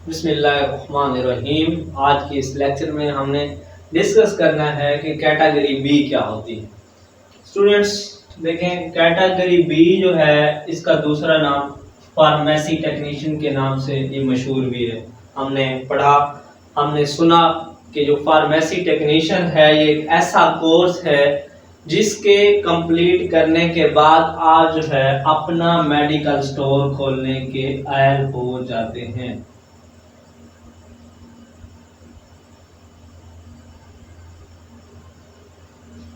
बिस्मिल्लाहिर्रहमानिर्रहीम। आज के इस लेक्चर में हमने डिस्कस करना है कि कैटेगरी बी क्या होती है। स्टूडेंट्स देखें, कैटेगरी बी जो है इसका दूसरा नाम फार्मेसी टेक्नीशियन के नाम से ये मशहूर भी है। हमने पढ़ा, हमने सुना कि जो फार्मेसी टेक्नीशियन है ये एक ऐसा कोर्स है जिसके कंप्लीट करने के बाद आप जो है अपना मेडिकल स्टोर खोलने के अहल हो जाते हैं।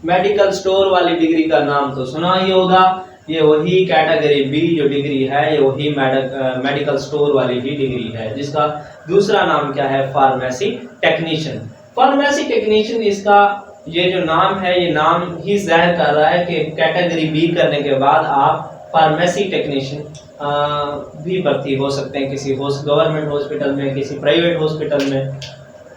मेडिकल स्टोर वाली डिग्री का नाम तो सुना ही होगा। ये वही कैटेगरी बी जो डिग्री है, ये वही मेडिकल स्टोर वाली ही डिग्री है जिसका दूसरा नाम क्या है, फार्मेसी टेक्नीशियन। फार्मेसी टेक्नीशियन इसका ये जो नाम है, ये नाम ही जाहिर कर रहा है कि कैटेगरी बी करने के बाद आप फार्मेसी टेक्नीशियन भी भर्ती हो सकते हैं किसी गवर्नमेंट हॉस्पिटल में, किसी प्राइवेट हॉस्पिटल में।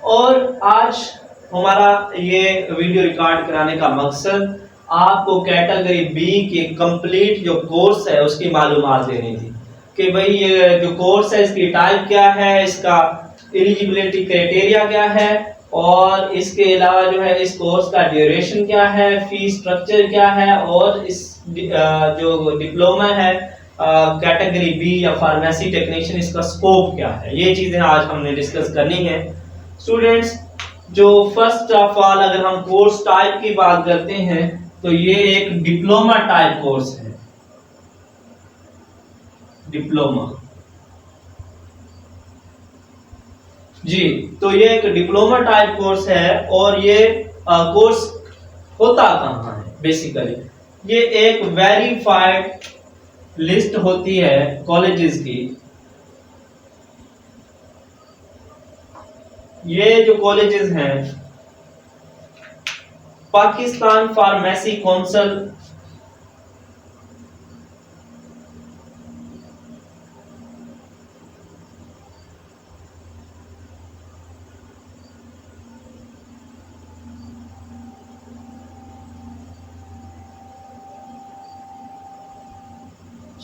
और आज हमारा ये वीडियो रिकॉर्ड कराने का मकसद आपको कैटेगरी बी के कंप्लीट जो कोर्स है उसकी मालूमात देनी थी कि भाई ये जो कोर्स है इसकी टाइप क्या है, इसका एलिजिबिलिटी क्राइटेरिया क्या है, और इसके अलावा जो है इस कोर्स का ड्यूरेशन क्या है, फीस स्ट्रक्चर क्या है, और इस जो डिप्लोमा है कैटेगरी बी या फार्मेसी टेक्नीशियन इसका स्कोप क्या है। ये चीजें आज हमने डिस्कस करनी है। स्टूडेंट्स, जो फर्स्ट ऑफ ऑल अगर हम कोर्स टाइप की बात करते हैं तो ये एक डिप्लोमा टाइप कोर्स है। डिप्लोमा जी, तो ये एक डिप्लोमा टाइप कोर्स है। और ये कोर्स होता कहाँ है? बेसिकली ये एक वेरीफाइड लिस्ट होती है कॉलेजेस की। ये जो कॉलेजेस हैं, Pakistan pharmacy council,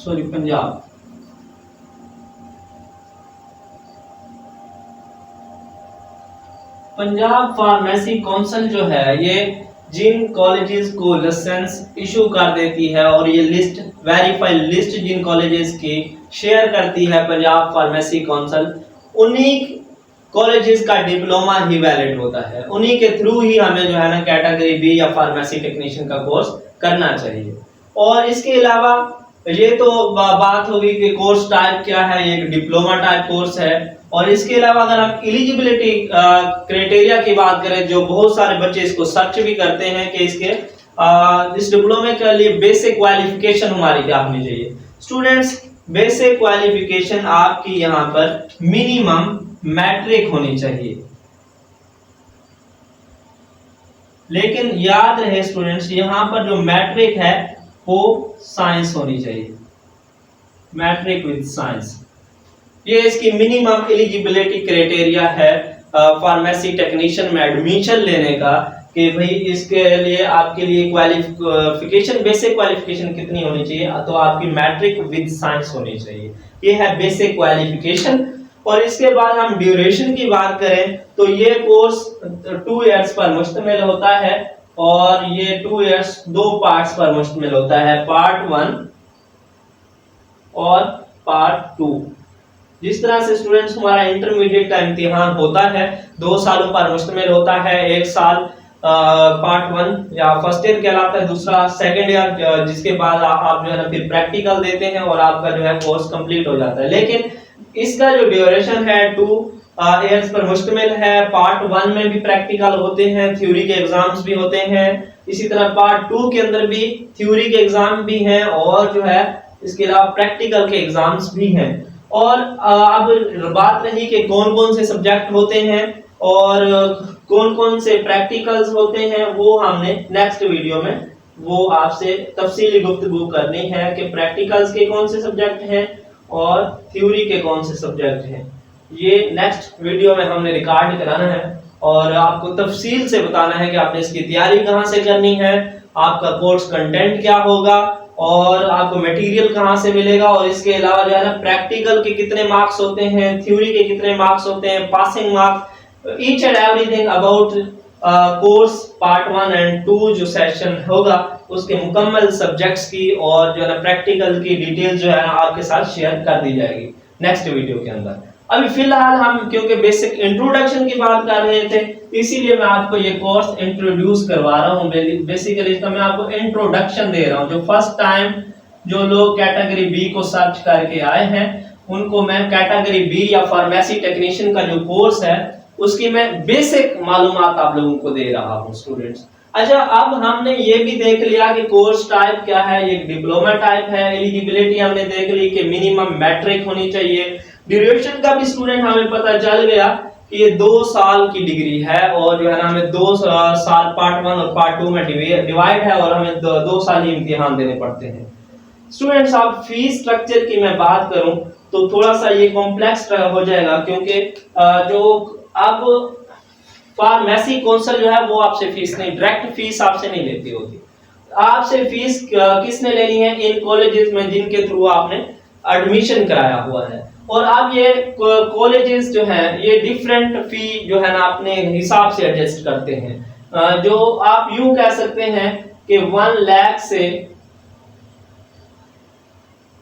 Punjab, Punjab pharmacy council जो है ये जिन कॉलेजेस को लाइसेंस इशू कर देती है और ये लिस्ट वेरीफाइड लिस्ट जिन कॉलेजेस की शेयर करती है पंजाब फार्मेसी काउंसिल, उन्हीं कॉलेजेस का डिप्लोमा ही वैलिड होता है। उन्हीं के थ्रू ही हमें जो है ना कैटेगरी बी या फार्मेसी टेक्नीशियन का कोर्स करना चाहिए। और इसके अलावा ये तो बात होगी कि कोर्स टाइप क्या है, ये एक डिप्लोमा टाइप कोर्स है। और इसके अलावा अगर हम एलिजिबिलिटी क्राइटेरिया की बात करें, जो बहुत सारे बच्चे इसको सर्च भी करते हैं कि इसके इस डिप्लोमे के लिए बेसिक क्वालिफिकेशन हमारी क्या होनी चाहिए। स्टूडेंट्स, बेसिक क्वालिफिकेशन आपकी यहाँ पर मिनिमम मैट्रिक होनी चाहिए। लेकिन याद रहे स्टूडेंट्स, यहाँ पर जो मैट्रिक है वो साइंस होनी चाहिए, मैट्रिक विद साइंस। ये इसकी मिनिमम एलिजिबिलिटी क्राइटेरिया है फार्मेसी टेक्नीशियन में एडमिशन लेने का कि भाई इसके लिए आपके लिए क्वालिफिकेशन, बेसिक क्वालिफिकेशन कितनी होनी चाहिए, तो आपकी मैट्रिक विद साइंस होनी चाहिए। ये है बेसिक क्वालिफिकेशन। और इसके बाद हम ड्यूरेशन की बात करें तो ये कोर्स 2 इयर्स पर मुश्तमिल होता है। और ये 2 इयर्स 2 पार्ट्स पर मुश्तमिल होता है, पार्ट 1 और पार्ट 2। जिस तरह से स्टूडेंट्स हमारा इंटरमीडिएट का इम्तिहान होता है 2 सालों पर मुश्तमिल होता है। 1 साल पार्ट 1 या फर्स्ट ईयर कहलाता है, दूसरा सेकंड ईयर, जिसके बाद आप जो है ना फिर प्रैक्टिकल देते हैं और आपका जो है कोर्स कंप्लीट हो जाता है। लेकिन इसका जो ड्यूरेशन है 2 इयर्स पर मुश्तमिल है। पार्ट 1 में भी प्रैक्टिकल होते हैं, थ्योरी के एग्जाम्स भी होते हैं। इसी तरह पार्ट 2 के अंदर भी थ्योरी के एग्जाम भी हैं और जो है इसके अलावा प्रैक्टिकल के एग्जाम्स भी हैं। और अब बात रही कि कौन कौन से सब्जेक्ट होते हैं और कौन कौन से प्रैक्टिकल्स होते हैं, वो हमने नेक्स्ट वीडियो में वो आपसे तफसीली गुफ्तगू करनी है कि प्रैक्टिकल्स के कौन से सब्जेक्ट हैं और थ्योरी के कौन से सब्जेक्ट हैं। ये नेक्स्ट वीडियो में हमने रिकॉर्ड कराना है और आपको तफसील से बताना है कि आपने इसकी तैयारी कहाँ से करनी है, आपका कोर्स कंटेंट क्या होगा और आपको मटेरियल कहाँ से मिलेगा, और इसके अलावा जो है ना प्रैक्टिकल के कितने मार्क्स होते हैं, थ्योरी के कितने मार्क्स होते हैं, passing marks, each and everything about course part 1 and 2 जो सेशन होगा उसके मुकम्मल सब्जेक्ट्स की और जो है ना प्रैक्टिकल की डिटेल जो है ना आपके साथ शेयर कर दी जाएगी नेक्स्ट वीडियो के अंदर। अभी फिलहाल हम क्योंकि बेसिक इंट्रोडक्शन की बात कर रहे थे इसीलिए मैं आपको ये कोर्स इंट्रोड्यूस करवा रहा हूँ। बेसिकली इसका मैं आपको इंट्रोडक्शन दे रहा हूँ। जो फर्स्ट टाइम जो लोग कैटेगरी बी को सर्च करके आए हैं उनको मैं कैटेगरी बी या फार्मेसी टेक्नीशियन का जो कोर्स है उसकी मैं बेसिक मालूमात आप लोगों को दे रहा हूँ स्टूडेंट्स। अच्छा, अब हमने ये भी देख लिया कि कोर्स टाइप क्या है, ये डिप्लोमा टाइप है। एलिजिबिलिटी हमने देख ली कि मिनिमम मैट्रिक होनी चाहिए। ड्यूरेशन का भी स्टूडेंट हमें पता चल गया कि ये 2 साल की डिग्री है और जो है ना हमें 2 साल पार्ट 1 और पार्ट 2 में डिवाइड है और हमें 2 साल ही इम्तिहान देने पड़ते हैं। स्टूडेंट्स, आप फीस स्ट्रक्चर की मैं बात करूं तो थोड़ा सा ये कॉम्प्लेक्स हो जाएगा क्योंकि जो अब फार्मेसी काउंसिल जो है वो आपसे फीस नहीं, डायरेक्ट फीस आपसे नहीं लेती होती। आपसे फीस किसने लेनी है? इन कॉलेजेस में जिनके थ्रू आपने एडमिशन कराया हुआ है। और अब ये कॉलेजेस जो है ये डिफरेंट फी जो है ना अपने हिसाब से एडजस्ट करते हैं। जो आप यूं कह सकते हैं कि 1 लाख से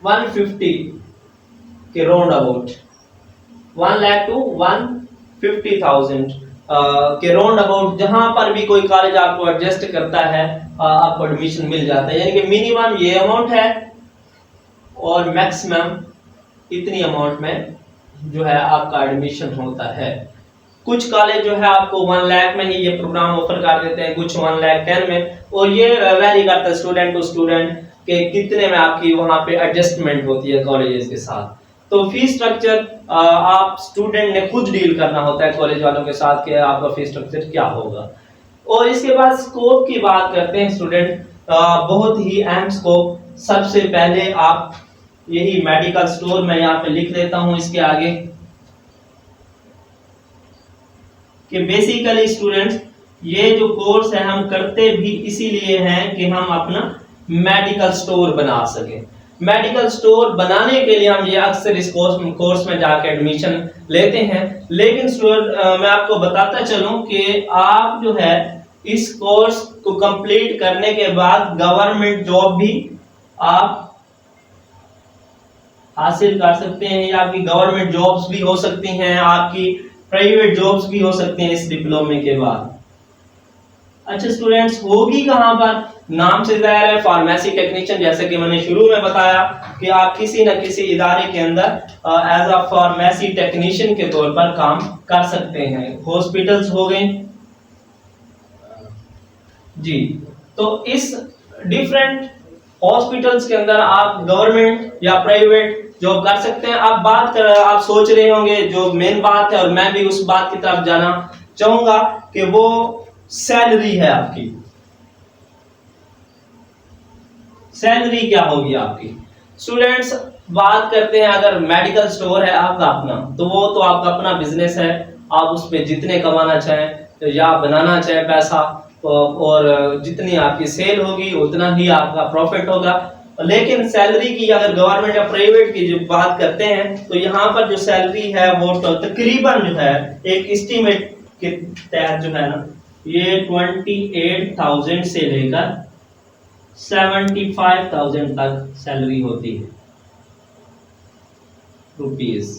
150 के राउंड अबाउट 1 लाख टू 150,000 के राउंड अबाउट जहां पर भी कोई कॉलेज आपको एडजस्ट करता है आपको एडमिशन मिल जाता है। यानी कि मिनिमम ये अमाउंट है और मैक्सिमम इतनी अमाउंट में जो है आपका एडमिशन होता है। कुछ कॉलेज जो है आपको 1 लाख में ही ये प्रोग्राम ऑफर कर देते हैं, कुछ 1 लाख 10 में, और ये वेरी करता है स्टूडेंट टू स्टूडेंट के कितने में आपकी वहां पे एडजस्टमेंट होती है कॉलेजेस के साथ। तो फीस स्ट्रक्चर आप स्टूडेंट ने खुद डील करना होता है कॉलेज वालों के साथ कि आपका फीस स्ट्रक्चर क्या होगा। और इसके बाद स्कोप की बात करते हैं स्टूडेंट, बहुत ही अहम स्कोप। सबसे पहले आप यही मेडिकल स्टोर मैं यहाँ पे लिख देता हूँ इसके आगे कि बेसिकली स्टूडेंट्स ये जो कोर्स है हम करते भी इसीलिए हैं कि हम अपना मेडिकल स्टोर बना सके। मेडिकल स्टोर बनाने के लिए हम ये अक्सर इस कोर्स में जाके एडमिशन लेते हैं। लेकिन मैं आपको बताता चलूं कि आप जो है इस कोर्स को कंप्लीट करने के बाद गवर्नमेंट जॉब भी आप हासिल कर सकते हैं, या आपकी गवर्नमेंट जॉब्स भी हो सकती हैं, आपकी प्राइवेट जॉब्स भी हो सकती हैं इस डिप्लोमे के बाद। अच्छा स्टूडेंट्स, होगी कहां पर? नाम से जाहिर है फार्मेसी टेक्नीशियन, जैसे कि मैंने शुरू में बताया कि आप किसी न किसी इदारे के अंदर एज अ फार्मेसी टेक्नीशियन के तौर पर काम कर सकते हैं। हॉस्पिटल्स हो गए जी, तो इस डिफरेंट हॉस्पिटल्स के अंदर आप गवर्नमेंट या प्राइवेट जॉब कर सकते हैं। आप सोच रहे होंगे जो मेन बात है, और मैं भी उस बात की तरफ जाना चाहूंगा कि वो सैलरी है आपकी। सैलरी क्या होगी आपकी? स्टूडेंट्स, बात करते हैं अगर मेडिकल स्टोर है आपका अपना, तो वो तो आपका अपना बिजनेस है। आप उसमें जितने कमाना चाहें या बनाना चाहें पैसा, और जितनी आपकी सेल होगी उतना ही आपका प्रॉफिट होगा। लेकिन सैलरी की अगर गवर्नमेंट या प्राइवेट की जो बात करते हैं तो यहाँ पर जो सैलरी है वो तकरीबन जो है एक एस्टीमेट के तहत जो है ना ये 28,000 से लेकर 75,000 तक सैलरी होती है रुपीस।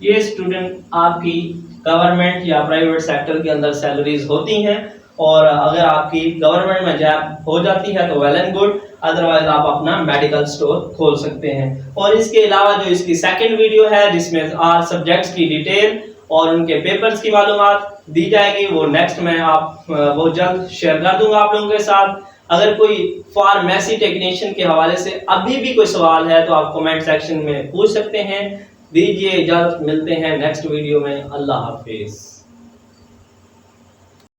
ये स्टूडेंट आपकी गवर्नमेंट या प्राइवेट सेक्टर के अंदर सैलरीज होती हैं, और अगर आपकी गवर्नमेंट में जॉब हो जाती है तो वेल एंड गुड, अदरवाइज आप अपना मेडिकल स्टोर खोल सकते हैं। और इसके अलावा जो इसकी सेकंड वीडियो है जिसमें आर सब्जेक्ट्स की डिटेल और उनके पेपर्स की मालूमात दी जाएगी, वो नेक्स्ट में आप बहुत जल्द शेयर कर दूंगा आप लोगों के साथ। अगर कोई फार्मेसी टेक्नीशियन के हवाले से अभी भी कोई सवाल है तो आप कमेंट सेक्शन में पूछ सकते हैं। दीजिए इजाजत, मिलते हैं नेक्स्ट वीडियो में। अल्लाह हाफिज।